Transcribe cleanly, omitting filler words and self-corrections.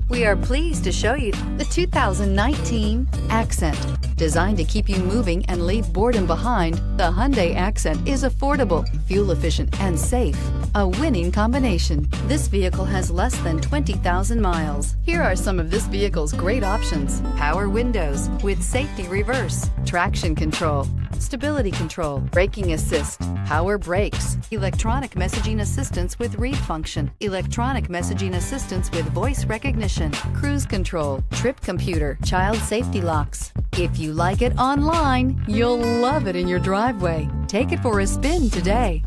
We are pleased to show you the 2019 Accent. Designed to keep you moving and leave boredom behind, the Hyundai Accent is affordable, fuel-efficient, and safe. A winning combination. This vehicle has less than 20,000 miles. Here are some of this vehicle's great options: power windows with safety reverse, traction control, stability control, braking assist, power brakes, electronic messaging assistance with read function, electronic messaging assistance with voice recognition, cruise control, trip computer, child safety locks. If you like it online, you'll love it in your driveway. Take it for a spin today.